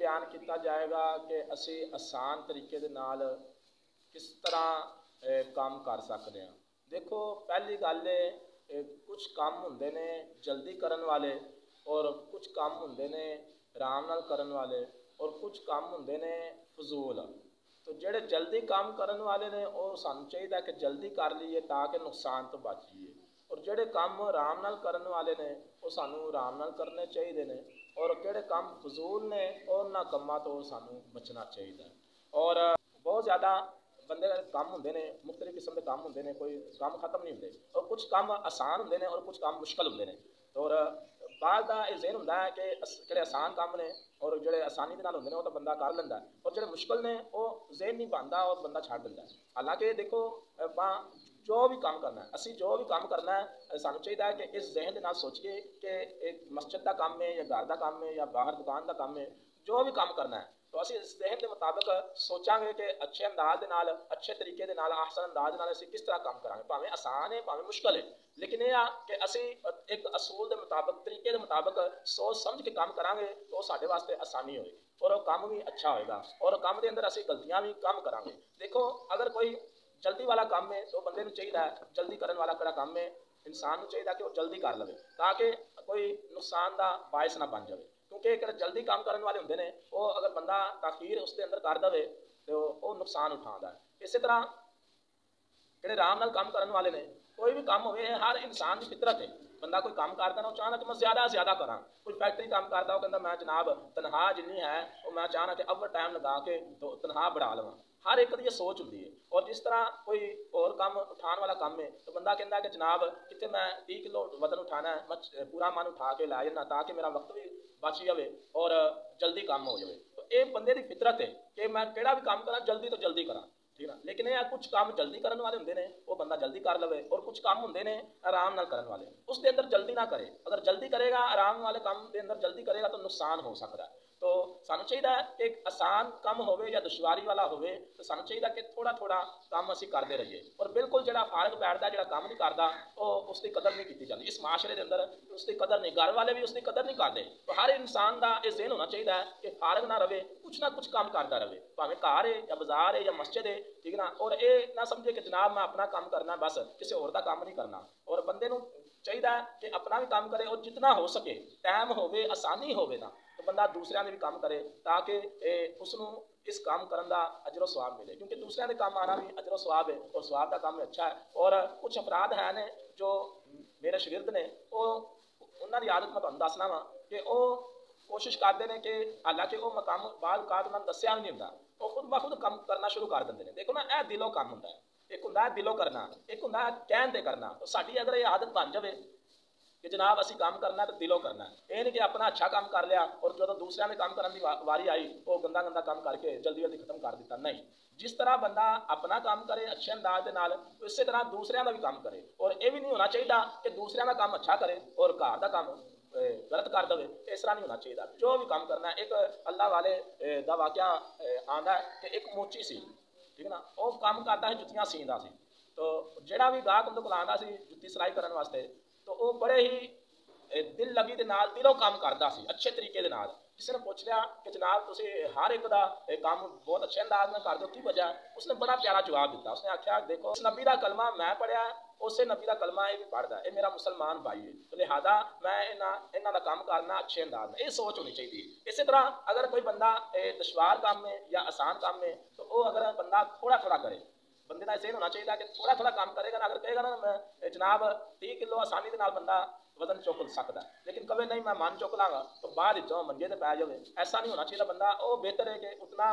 بیان کیتا جائے گا کہ اسی آسان طریقے دے نال کس طرح کام کر سکتے ہیں۔ دیکھو پہلی گل ہے کچھ کام ہوندے نے جلدی کرن والے اور کچھ کام ہوندے نے آرام نال کرن والے اور کچھ کام ہوندے نے فضول۔ تو جڑے جلدی کام کرن والے نے وہ سانوں چاہیے کہ جلدی کر لیے تاکہ نقصان تو بچ جائیے، اور جڑے کام آرام نال کرن والے نے وہ سانوں آرام نال کرنے چاہیے نے، اور جڑے کام فضول نے انہاں کاماں تو سانوں بچنا چاہیے۔ اور بہت زیادہ بندے کام ہوندے نے، مختلف قسم کے کام ہوندے نے، کوئی کام ختم نہیں ہوندے، اور کچھ کام آسان ہوندے نے اور کچھ کام مشکل ہوندے نے۔ اور بعض دا یہ ذہن ہوندا ہے کہ جڑے آسان کام نے اور جڑے آسانی دے نال ہوندے نے وہ تو بندہ کر لیندا ہے، اور جڑے مشکل نے وہ ذہن نہیں بندا اور بندہ چھڈ دیندا ہے۔ حالانکہ دیکھو جو بھی کام کرنا ہے، اسی جو بھی کام کرنا ہے سانوں چاہیے کہ اس ذہن دے نال سوچیے کہ ایک مسجد دا کام ہے یا گھر دا کام ہے یا باہر دکان دا کام ہے، جو بھی کام کرنا ہے تو اسی اس ذہن کے مطابق سوچاں گے کہ اچھے انداز دے نال، اچھے طریقے دے نال، احسن انداز دے نال اسی کس طرح کام کرانگے، بھاویں آسان ہے بھاویں مشکل ہے، لیکن یہ کہ اسی ایک اصول دے مطابق، طریقے دے مطابق سوچ سمجھ کے کام کرانگے تو ساڈے واسطے آسانی ہوئے گی اور وہ کام بھی اچھا ہوئے گا، اور کام دے اندر اسی غلطیاں بھی کم کرانگے۔ دیکھو اگر کوئی جلدی والا کام ہے تو بندے نوں چاہیے جلدی کرن والا کڑا کام ہے انسان نوں چاہیے کہ وہ جلدی کر لے تاکہ کوئی نقصان دا باعث نہ بن جائے، کیونکہ ایک جلدی کام کرن والے ہوندے نے وہ اگر بندہ تاخیر اس کے اندر کر دے تو وہ نقصان اٹھاندا ہے۔ اسی طرح جڑے آرام نال کام کرن والے نے، کوئی بھی کام ہوئے ہر انسان کی فطرت ہے، بندہ کوئی کام کرتا نا وہ چاہنا کہ میں زیادہ سے زیادہ کراں، کوئی فیکٹری کام کرتا وہ کہندا میں جناب تنخواہ جنی ہے وہ میں چاہنا کہ اوور ٹائم لگا کے تو تنخواہ بڑھا لواں، ہر ایک کی یہ سوچ ہوندی ہے۔ اور جس طرح کوئی اور کام اٹھان والا کام ہے تو بندہ کہندا کہ جناب کتنے میں 30 کلو وزن اٹھانا ہے میں پورا من اٹھا کے لے جانا تاکہ میرا وقت بھی بچ جائے اور جلدی کام ہو جائے۔ تو یہ بندے کی فطرت ہے کہ میں کہڑا بھی کام کراں جلدی تو جلدی کراں، ٹھیک ہے، لیکن یہ کچھ کام جلدی کرن والے ہوندے نے وہ بندہ جلدی کر لے، اور کچھ کام ہوندے نے آرام نال کرن والے اس دے اندر جلدی نہ کرے، اگر جلدی کرے گا آرام والے کام دے اندر جلدی کرے گا تو نقصان ہو سکتا ہے۔ تو سانوں چاہیے کہ ایک آسان کام ہوئے یا دشواری والا ہوئے تو سانوں چاہیے کہ تھوڑا تھوڑا کام اسی کرتے رہیے، اور بالکل جڑا فارغ بیٹھتا جڑا کام نہیں کرتا وہ اس کی قدر نہیں کی جاتی، اس معاشرے کے اندر اس کی قدر نہیں، گھر والے بھی اس کی قدر نہیں کرتے۔ تو ہر انسان کا یہ ذہن ہونا چاہیے کہ فارغ نہ رہے، کچھ نہ کچھ کام کرتا رہے، بھاویں گھر ہے یا بازار ہے یا مسجد ہے، ٹھیک ہے نا، اور یہ نہ سمجھے کہ جناب میں اپنا کام کرنا بس کسی اور کا کام نہیں کرنا، اور بندے نوں چاہیے کہ اپنا بھی کام کرے اور جتنا ہو سکے ٹائم ہوئے آسانی ہوئے نا تو بندہ دوسرے نے بھی کام کرے تاکہ اس اس کام کرن دا اجر و ثواب ملے، کیونکہ دوسرے کے کام آنا بھی اجر و ثواب ہے اور ثواب کا کام اچھا ہے۔ اور کچھ افراد ہیں نے جو میرے شاگرد نے وہ انہاں دی عادت میں تانوں دسنا وا کہ وہ کوشش کرتے ہیں کہ حالانکہ وہ مقام بعض اوقات انہوں نے دسیا بھی نہیں ہوتا وہ خود بخود کام کرنا شروع کر دیں۔ دیکھو نا یہ دلوں کام ہوتا ہے، ایک ہوتا ہے دلوں کرنا، ایک ہوتا ہے کہن تے کرنا۔ تو ساری اگر یہ عادت بن جائے کہ جناب اسی کام کرنا ہے تو دلوں کرنا ہے، یہ نہیں کہ اپنا اچھا کام کر لیا اور جب دوسرے نے کام کرنے کی واری آئی وہ گندا گندا کام کر کے جلدی جلدی ختم کر دیتا، نہیں، جس طرح بندہ اپنا کام کرے اچھے انداز کے نال اسی طرح دوسرے کا بھی کام کرے، اور یہ بھی نہیں ہونا چاہیے کہ دوسرے کا کام اچھا کرے اور گھر کا کام غلط کر دے، اس طرح نہیں ہونا چاہیے۔ جو بھی کام کرنا ہے، ایک اللہ والے دا واقعہ آندا ہے کہ ایک موچی سی، ٹھیک ہے نا، وہ کام کرتا ہے جتیاں سیندا سی، تو جہاں بھی گاہک اندر کو آندا سی جتی سلائی کرنے واسطے تو وہ بڑے ہی دل لگی دے نال دلوں کام کرتا سی اچھے طریقے دے نال۔ کسی نے پوچھ لیا کہ جناب تسی ہر ایک دا کام بہت اچھے انداز میں کر دو کی وجہ ہے؟ اس نے بڑا پیارا جواب دیتا، اس نے آخیا دیکھو اس نبی دا کلمہ میں پڑھیا ہے اسے نبی دا کلمہ یہ بھی پڑھتا ہے، یہ میرا مسلمان بھائی ہے، تو لہٰذا میں انہاں دا کام کرنا اچھے انداز میں، یہ سوچ ہونی چاہیے۔ اسی طرح اگر کوئی بندہ دشوار کام میں یا آسان کام میں تو وہ اگر بندہ تھوڑا تھوڑا کرے، بندے کا ذہن ہونا چاہیے کہ تھوڑا تھوڑا کام کرے گا نا، اگر کہے گا نا میں جناب 30 کلو آسانی کے نال بندہ وزن چک سکتا ہے، لیکن کبھی نہیں میں من چک لاں گا تو بعد منجے تے پی جائے، ایسا نہیں ہونا چاہیے۔ بندہ وہ بہتر ہے کہ اتنا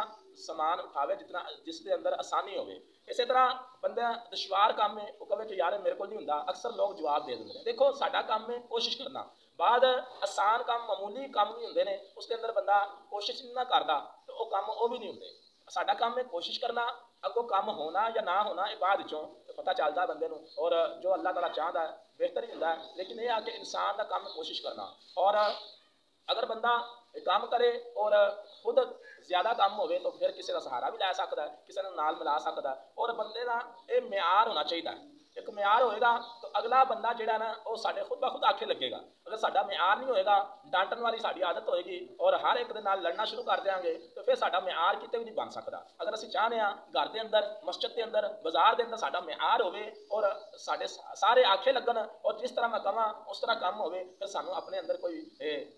سامان اٹھاوے جتنا جس کے اندر آسانی ہوئے۔ اسی طرح بندہ دشوار کام میں وہ کہے کہ یار میرے کو نہیں ہوندا، اکثر لوگ جواب دے دیندے ہیں۔ دیکھو ساڈا کام ہے کوشش کرنا، بعد آسان کام معمولی کام بھی ہوندے نے اس کے اندر بندہ کوشش نہ کرتا تو وہ کام وہ بھی نہیں ہوندے۔ ساڈا کام ہے کوشش کرنا، اگوں کام ہونا یا نہ ہونا یہ بعد چوں پتہ چلتا ہے بندے نوں، اور جو اللہ تعالیٰ چاہتا ہے بہتر ہی ہوتا ہے، لیکن یہ آ کہ انسان کا کام کوشش کرنا۔ اور اگر بندہ کام کرے اور خود زیادہ کام ہوئے تو پھر کسی کا سہارا بھی لے سکتا ہے، کسی نے نال ملا سکتا ہے، اور بندے کا یہ معیار ہونا چاہیے۔ ایک معیار ہوئے گا تو اگلا بندہ جہاں نا وہ سارے خود بخود آکھے لگے گا، اگر ساڈا معیار نہیں ہوئے گا ਡਾਂਟਣ ਵਾਲੀ ਸਾਡੀ ਆਦਤ ਹੋਏਗੀ ਔਰ ਹਰ ਇੱਕ ਦੇ ਨਾਲ ਲੜਨਾ ਸ਼ੁਰੂ ਕਰ ਦਿਆਂਗੇ ਤਾਂ ਫਿਰ ਸਾਡਾ ਮਿਆਰ ਕਿਤੇ ਵੀ ਨਹੀਂ ਬਣ ਸਕਦਾ। ਅਗਰ ਅਸੀਂ ਚਾਹੁੰਦੇ ਹਾਂ ਘਰ ਦੇ ਅੰਦਰ, ਮਸਜਿਦ ਦੇ ਅੰਦਰ, ਬਾਜ਼ਾਰ ਦੇ ਅੰਦਰ ਸਾਡਾ ਮਿਆਰ ਹੋਵੇ ਔਰ ਸਾਡੇ ਸਾਰੇ ਆਖੇ ਲੱਗਣ ਔਰ ਜਿਸ ਤਰ੍ਹਾਂ ਮੈਂ ਕਹਾਂ ਉਸ ਤਰ੍ਹਾਂ ਕੰਮ ਹੋਵੇ, ਫਿਰ ਸਾਨੂੰ ਆਪਣੇ ਅੰਦਰ ਕੋਈ